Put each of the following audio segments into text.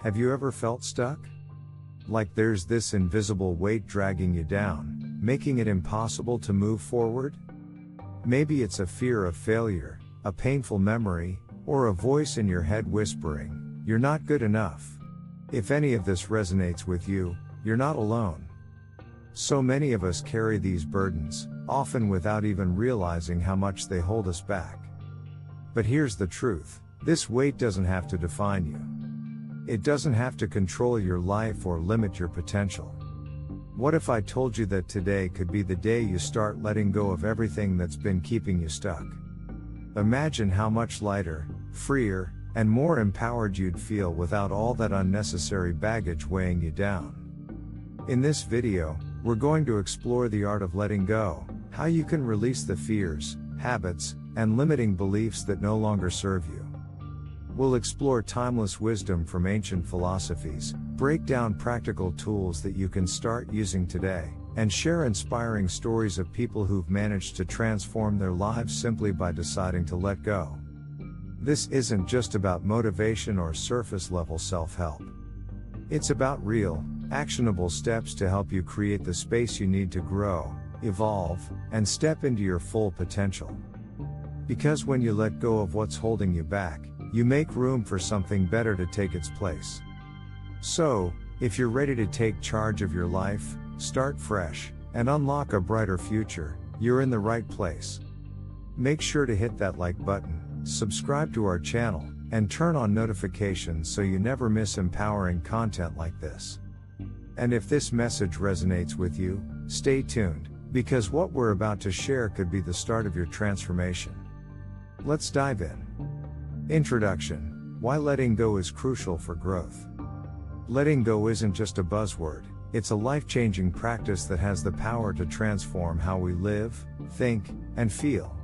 Have you ever felt stuck? Like there's this invisible weight dragging you down, making it impossible to move forward? Maybe it's a fear of failure, a painful memory, or a voice in your head whispering, "You're not good enough." If any of this resonates with you, you're not alone. So many of us carry these burdens, often without even realizing how much they hold us back. But here's the truth: this weight doesn't have to define you. It doesn't have to control your life or limit your potential. What if I told you that today could be the day you start letting go of everything that's been keeping you stuck? Imagine how much lighter, freer, and more empowered you'd feel without all that unnecessary baggage weighing you down. In this video, we're going to explore the art of letting go, how you can release the fears, habits, and limiting beliefs that no longer serve you. We'll explore timeless wisdom from ancient philosophies, break down practical tools that you can start using today, and share inspiring stories of people who've managed to transform their lives simply by deciding to let go. This isn't just about motivation or surface-level self-help. It's about real, actionable steps to help you create the space you need to grow, evolve, and step into your full potential. Because when you let go of what's holding you back, you make room for something better to take its place. So, if you're ready to take charge of your life, start fresh, and unlock a brighter future, you're in the right place. Make sure to hit that like button, subscribe to our channel, and turn on notifications so you never miss empowering content like this. And if this message resonates with you, stay tuned, because what we're about to share could be the start of your transformation. Let's dive in. Introduction: why letting go is crucial for growth. Letting go isn't just a buzzword, it's a life-changing practice that has the power to transform how we live, think, and feel.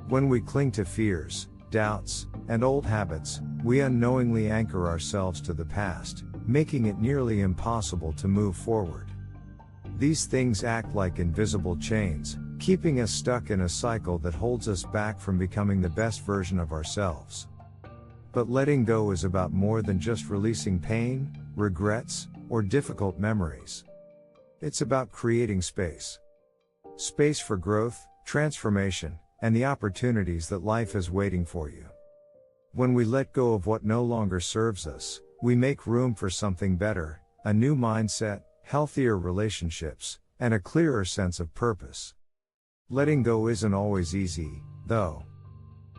When we cling to fears, doubts, and old habits, we unknowingly anchor ourselves to the past, making it nearly impossible to move forward. These things act like invisible chains, keeping us stuck in a cycle that holds us back from becoming the best version of ourselves. But letting go is about more than just releasing pain, regrets, or difficult memories. It's about creating space. Space for growth, transformation, and the opportunities that life is waiting for you. When we let go of what no longer serves us, we make room for something better, a new mindset, healthier relationships, and a clearer sense of purpose. Letting go isn't always easy, though.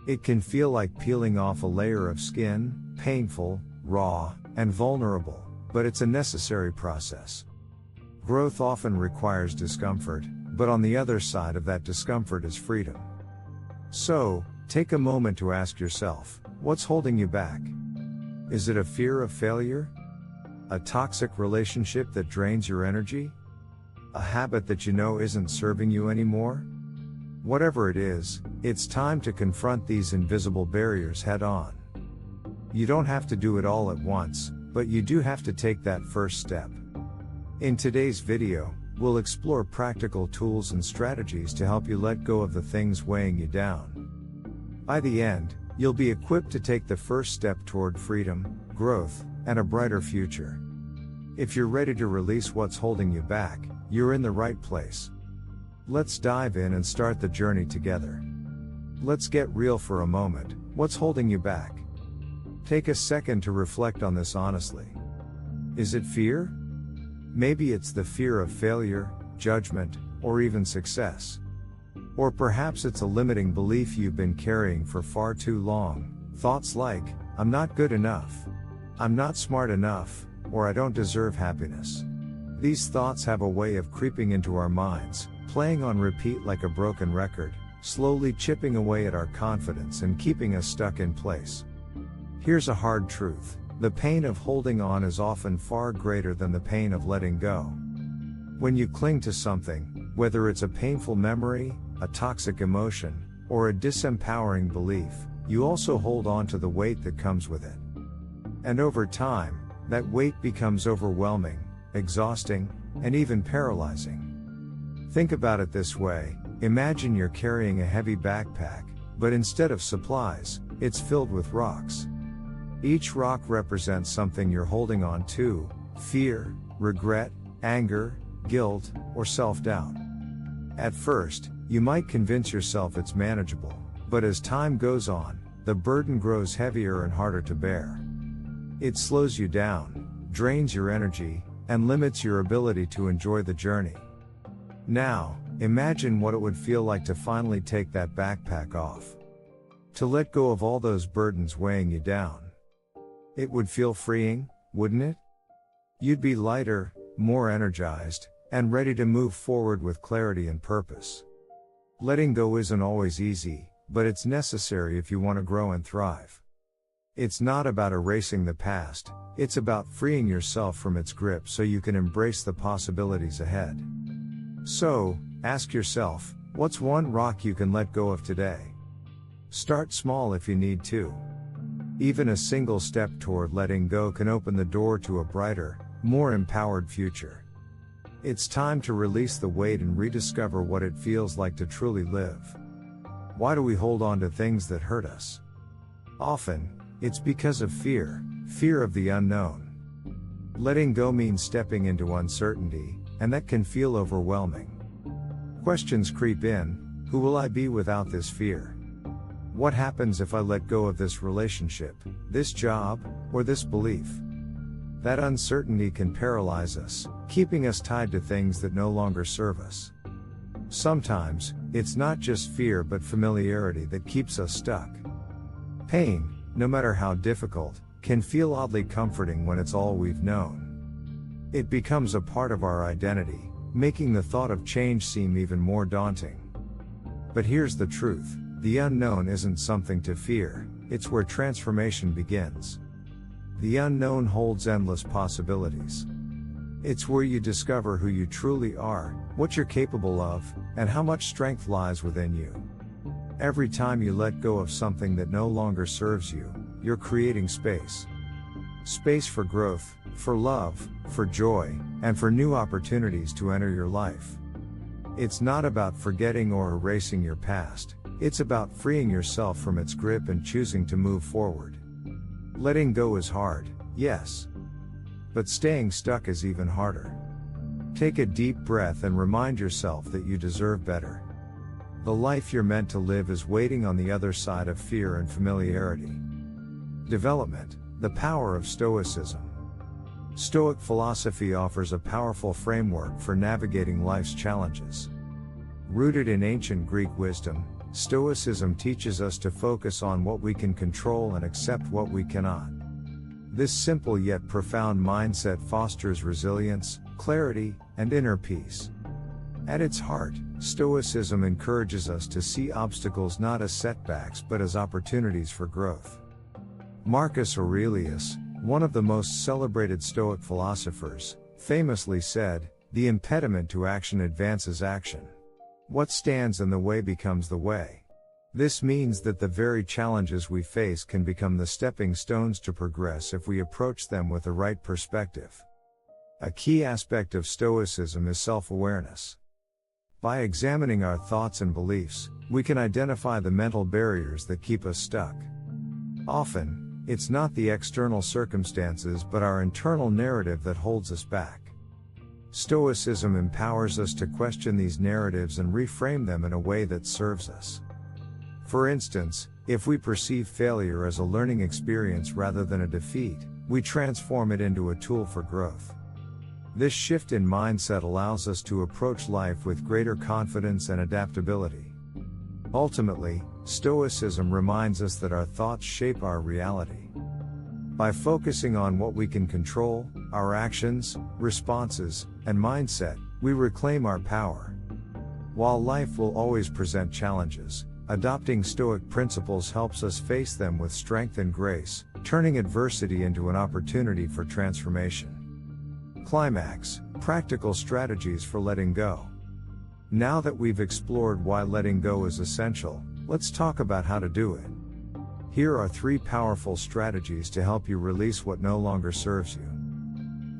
It can feel like peeling off a layer of skin, painful, raw, and vulnerable, but it's a necessary process. Growth often requires discomfort, but on the other side of that discomfort is freedom. So, take a moment to ask yourself, what's holding you back? Is it a fear of failure? A toxic relationship that drains your energy? A habit that you know isn't serving you anymore? Whatever it is, it's time to confront these invisible barriers head on. You don't have to do it all at once, but you do have to take that first step. In today's video, we'll explore practical tools and strategies to help you let go of the things weighing you down. By the end, you'll be equipped to take the first step toward freedom, growth, and a brighter future. If you're ready to release what's holding you back, you're in the right place. Let's dive in and start the journey together. Let's get real for a moment. What's holding you back? Take a second to reflect on this honestly. Is it fear? Maybe it's the fear of failure, judgment, or even success. Or perhaps it's a limiting belief you've been carrying for far too long. Thoughts like, "I'm not good enough," "I'm not smart enough," or "I don't deserve happiness." These thoughts have a way of creeping into our minds, playing on repeat like a broken record, slowly chipping away at our confidence and keeping us stuck in place. Here's a hard truth: the pain of holding on is often far greater than the pain of letting go. When you cling to something, whether it's a painful memory, a toxic emotion, or a disempowering belief, you also hold on to the weight that comes with it. And over time, that weight becomes overwhelming, exhausting, and even paralyzing. Think about it this way: imagine you're carrying a heavy backpack, but instead of supplies, it's filled with rocks. Each rock represents something you're holding on to: fear, regret, anger, guilt, or self-doubt. At first, you might convince yourself it's manageable, but as time goes on, the burden grows heavier and harder to bear. It slows you down, drains your energy, and limits your ability to enjoy the journey. Now, imagine what it would feel like to finally take that backpack off. To let go of all those burdens weighing you down. It would feel freeing, wouldn't it? You'd be lighter, more energized, and ready to move forward with clarity and purpose. Letting go isn't always easy, but it's necessary if you want to grow and thrive. It's not about erasing the past, it's about freeing yourself from its grip so you can embrace the possibilities ahead. So, ask yourself, what's one rock you can let go of today? Start small if you need to. Even a single step toward letting go can open the door to a brighter, more empowered future. It's time to release the weight and rediscover what it feels like to truly live. Why do we hold on to things that hurt us? Often, it's because of fear of the unknown. Letting go means stepping into uncertainty, and that can feel overwhelming. Questions creep in: who will I be without this fear? What happens if I let go of this relationship, this job, or this belief? That uncertainty can paralyze us, keeping us tied to things that no longer serve us. Sometimes, it's not just fear but familiarity that keeps us stuck. Pain, no matter how difficult, can feel oddly comforting when it's all we've known. It becomes a part of our identity, making the thought of change seem even more daunting. But here's the truth: the unknown isn't something to fear, it's where transformation begins. The unknown holds endless possibilities. It's where you discover who you truly are, what you're capable of, and how much strength lies within you. Every time you let go of something that no longer serves you, you're creating space. Space for growth, for love, for joy, and for new opportunities to enter your life. It's not about forgetting or erasing your past, it's about freeing yourself from its grip and choosing to move forward. Letting go is hard, yes. But staying stuck is even harder. Take a deep breath and remind yourself that you deserve better. The life you're meant to live is waiting on the other side of fear and familiarity. Development, the power of Stoicism. Stoic philosophy offers a powerful framework for navigating life's challenges. Rooted in ancient Greek wisdom, Stoicism teaches us to focus on what we can control and accept what we cannot. This simple yet profound mindset fosters resilience, clarity, and inner peace. At its heart, Stoicism encourages us to see obstacles not as setbacks but as opportunities for growth. Marcus Aurelius, one of the most celebrated Stoic philosophers, famously said, "The impediment to action advances action. What stands in the way becomes the way." This means that the very challenges we face can become the stepping stones to progress if we approach them with the right perspective. A key aspect of Stoicism is self-awareness. By examining our thoughts and beliefs, we can identify the mental barriers that keep us stuck. Often, it's not the external circumstances but our internal narrative that holds us back. Stoicism empowers us to question these narratives and reframe them in a way that serves us. For instance, if we perceive failure as a learning experience rather than a defeat, we transform it into a tool for growth. This shift in mindset allows us to approach life with greater confidence and adaptability. Ultimately, Stoicism reminds us that our thoughts shape our reality. By focusing on what we can control, our actions, responses, and mindset, we reclaim our power. While life will always present challenges, adopting Stoic principles helps us face them with strength and grace, turning adversity into an opportunity for transformation. Climax: practical strategies for letting go. Now that we've explored why letting go is essential, let's talk about how to do it. Here are 3 powerful strategies to help you release what no longer serves you.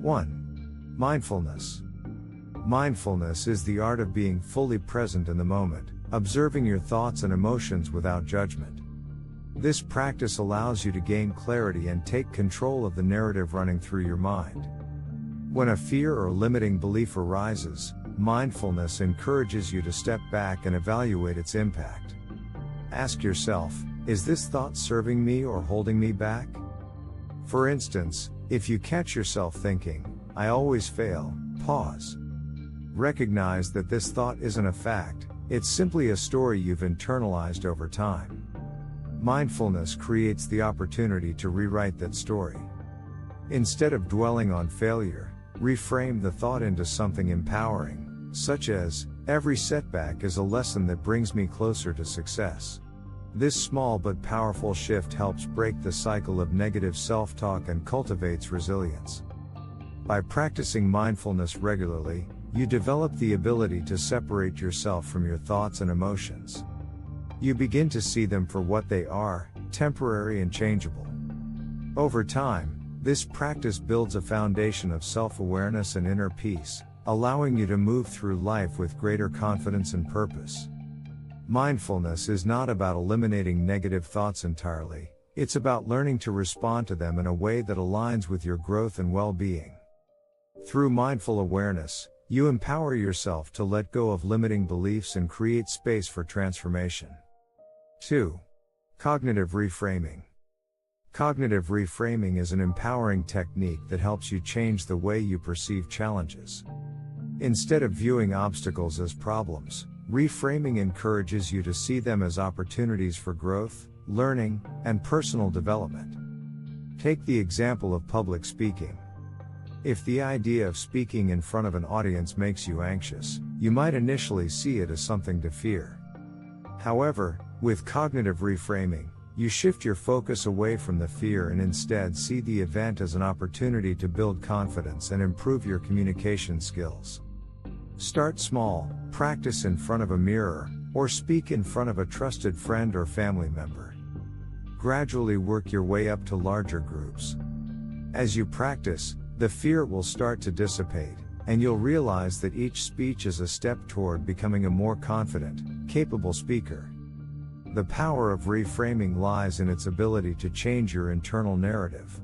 1. Mindfulness. Mindfulness is the art of being fully present in the moment, observing your thoughts and emotions without judgment. This practice allows you to gain clarity and take control of the narrative running through your mind. When a fear or limiting belief arises, mindfulness encourages you to step back and evaluate its impact. Ask yourself, is this thought serving me or holding me back? For instance, if you catch yourself thinking, I always fail, pause. Recognize that this thought isn't a fact, it's simply a story you've internalized over time. Mindfulness creates the opportunity to rewrite that story. Instead of dwelling on failure, reframe the thought into something empowering, such as, every setback is a lesson that brings me closer to success. This small but powerful shift helps break the cycle of negative self-talk and cultivates resilience. By practicing mindfulness regularly, you develop the ability to separate yourself from your thoughts and emotions. You begin to see them for what they are, temporary and changeable. Over time, this practice builds a foundation of self-awareness and inner peace, allowing you to move through life with greater confidence and purpose. Mindfulness is not about eliminating negative thoughts entirely, it's about learning to respond to them in a way that aligns with your growth and well-being. Through mindful awareness, you empower yourself to let go of limiting beliefs and create space for transformation. 2. Cognitive reframing. Cognitive reframing is an empowering technique that helps you change the way you perceive challenges. Instead of viewing obstacles as problems, reframing encourages you to see them as opportunities for growth, learning, and personal development. Take the example of public speaking. If the idea of speaking in front of an audience makes you anxious, you might initially see it as something to fear. However, with cognitive reframing, you shift your focus away from the fear and instead see the event as an opportunity to build confidence and improve your communication skills. Start small, practice in front of a mirror, or speak in front of a trusted friend or family member. Gradually work your way up to larger groups. As you practice, the fear will start to dissipate, and you'll realize that each speech is a step toward becoming a more confident, capable speaker. The power of reframing lies in its ability to change your internal narrative.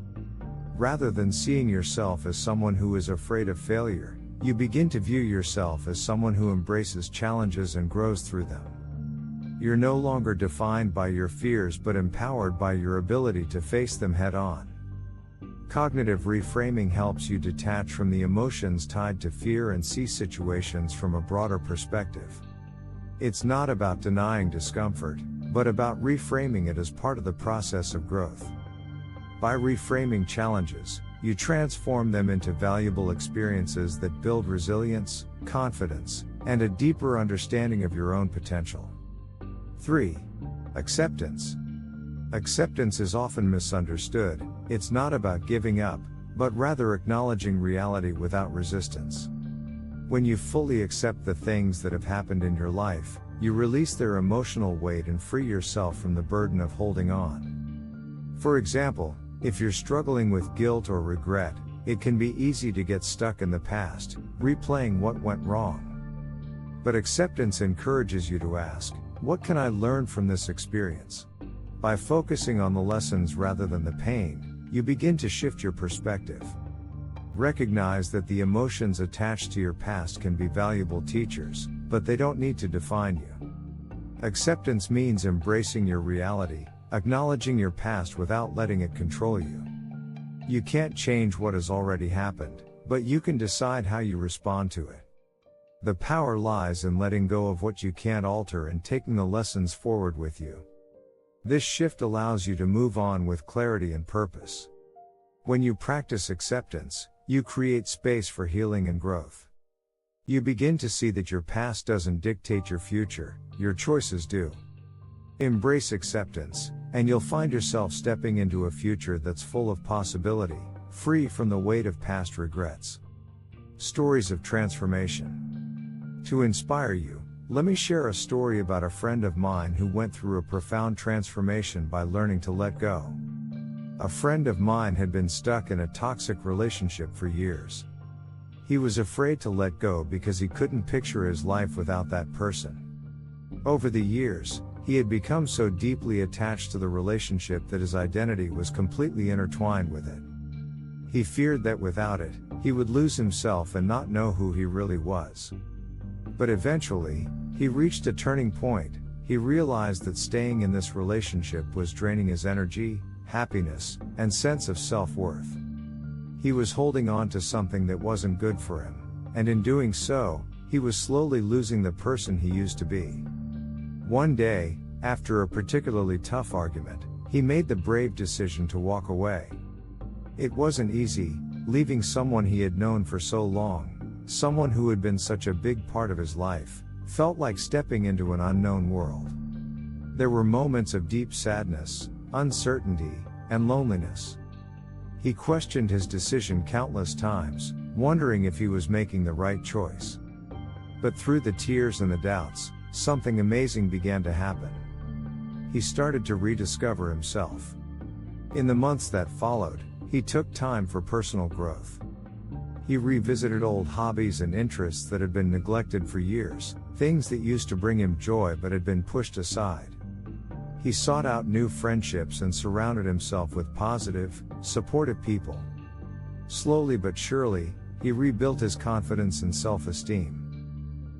Rather than seeing yourself as someone who is afraid of failure, you begin to view yourself as someone who embraces challenges and grows through them. You're no longer defined by your fears but empowered by your ability to face them head on. Cognitive reframing helps you detach from the emotions tied to fear and see situations from a broader perspective. It's not about denying discomfort, but about reframing it as part of the process of growth. By reframing challenges, you transform them into valuable experiences that build resilience, confidence, and a deeper understanding of your own potential. 3. Acceptance. Acceptance is often misunderstood. It's not about giving up, but rather acknowledging reality without resistance. When you fully accept the things that have happened in your life, you release their emotional weight and free yourself from the burden of holding on. For example, if you're struggling with guilt or regret, it can be easy to get stuck in the past, replaying what went wrong. But acceptance encourages you to ask, what can I learn from this experience? By focusing on the lessons rather than the pain, you begin to shift your perspective. Recognize that the emotions attached to your past can be valuable teachers, but they don't need to define you. Acceptance means embracing your reality, acknowledging your past without letting it control you. You can't change what has already happened, but you can decide how you respond to it. The power lies in letting go of what you can't alter and taking the lessons forward with you. This shift allows you to move on with clarity and purpose. When you practice acceptance, you create space for healing and growth. You begin to see that your past doesn't dictate your future, your choices do. Embrace acceptance, and you'll find yourself stepping into a future that's full of possibility, free from the weight of past regrets. Stories of transformation. To inspire you, let me share a story about a friend of mine who went through a profound transformation by learning to let go. A friend of mine had been stuck in a toxic relationship for years. He was afraid to let go because he couldn't picture his life without that person. Over the years, He had become so deeply attached to the relationship that his identity was completely intertwined with it. He feared that without it, he would lose himself and not know who he really was. But eventually, he reached a turning point. He realized that staying in this relationship was draining his energy, happiness, and sense of self-worth. He was holding on to something that wasn't good for him, and in doing so, he was slowly losing the person he used to be. One day, after a particularly tough argument, he made the brave decision to walk away. It wasn't easy, leaving someone he had known for so long, someone who had been such a big part of his life, felt like stepping into an unknown world. There were moments of deep sadness, uncertainty, and loneliness. He questioned his decision countless times, wondering if he was making the right choice. But through the tears and the doubts, something amazing began to happen. He started to rediscover himself. In the months that followed, he took time for personal growth. He revisited old hobbies and interests that had been neglected for years, things that used to bring him joy but had been pushed aside. He sought out new friendships and surrounded himself with positive, supportive people. Slowly but surely, he rebuilt his confidence and self-esteem.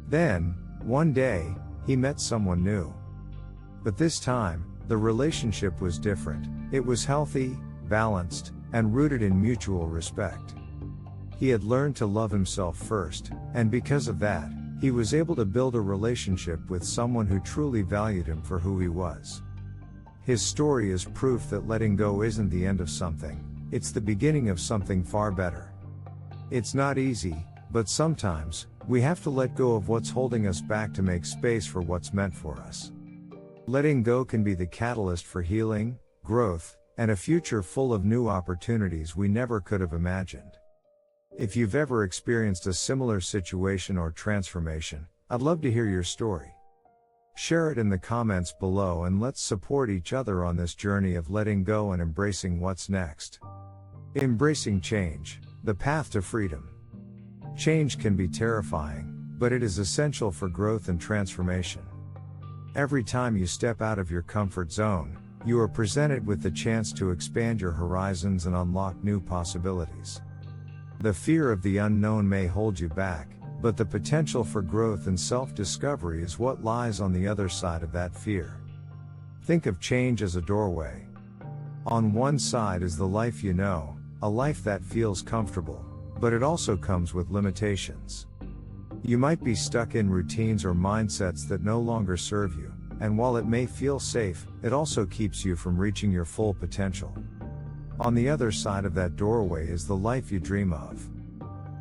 Then, one day, he met someone new. But this time, the relationship was different. It was healthy, balanced, and rooted in mutual respect. He had learned to love himself first, and because of that, he was able to build a relationship with someone who truly valued him for who he was. His story is proof that letting go isn't the end of something, it's the beginning of something far better. It's not easy, but sometimes, we have to let go of what's holding us back to make space for what's meant for us. Letting go can be the catalyst for healing, growth, and a future full of new opportunities we never could have imagined. If you've ever experienced a similar situation or transformation, I'd love to hear your story. Share it in the comments below and let's support each other on this journey of letting go and embracing what's next. Embracing change, the path to freedom. Change can be terrifying, but it is essential for growth and transformation. Every time you step out of your comfort zone, you are presented with the chance to expand your horizons and unlock new possibilities. The fear of the unknown may hold you back, but the potential for growth and self-discovery is what lies on the other side of that fear. Think of change as a doorway. On one side is the life you know, a life that feels comfortable, but it also comes with limitations. You might be stuck in routines or mindsets that no longer serve you, and while it may feel safe, it also keeps you from reaching your full potential. On the other side of that doorway is the life you dream of.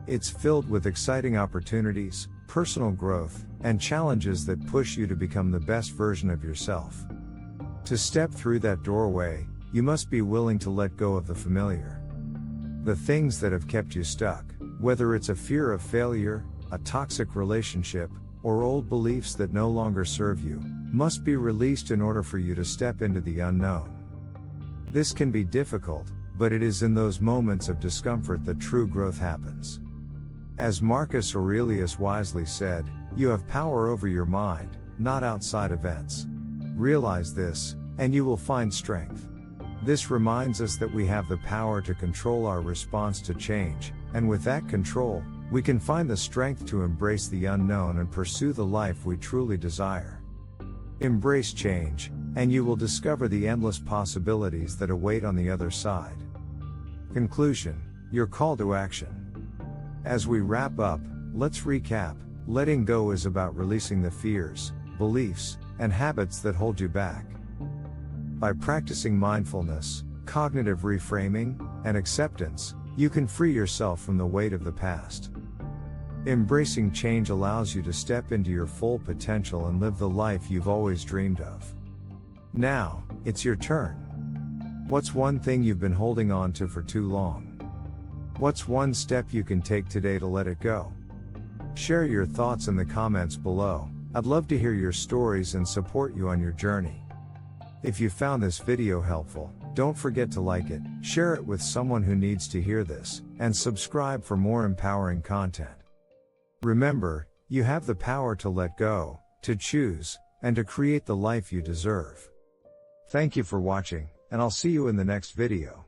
It's filled with exciting opportunities, personal growth, and challenges that push you to become the best version of yourself. To step through that doorway, you must be willing to let go of the familiar. The things that have kept you stuck, whether it's a fear of failure, a toxic relationship, or old beliefs that no longer serve you, must be released in order for you to step into the unknown. This can be difficult, but it is in those moments of discomfort that true growth happens. As Marcus Aurelius wisely said, you have power over your mind, not outside events. Realize this, and you will find strength. This reminds us that we have the power to control our response to change, and with that control, we can find the strength to embrace the unknown and pursue the life we truly desire. Embrace change, and you will discover the endless possibilities that await on the other side. Conclusion: your call to action. As we wrap up, let's recap. Letting go is about releasing the fears, beliefs, and habits that hold you back. By practicing mindfulness, cognitive reframing, and acceptance, you can free yourself from the weight of the past. Embracing change allows you to step into your full potential and live the life you've always dreamed of. Now, it's your turn. What's one thing you've been holding on to for too long? What's one step you can take today to let it go? Share your thoughts in the comments below. I'd love to hear your stories and support you on your journey. If you found this video helpful, don't forget to like it, share it with someone who needs to hear this, and subscribe for more empowering content. Remember, you have the power to let go, to choose, and to create the life you deserve. Thank you for watching, and I'll see you in the next video.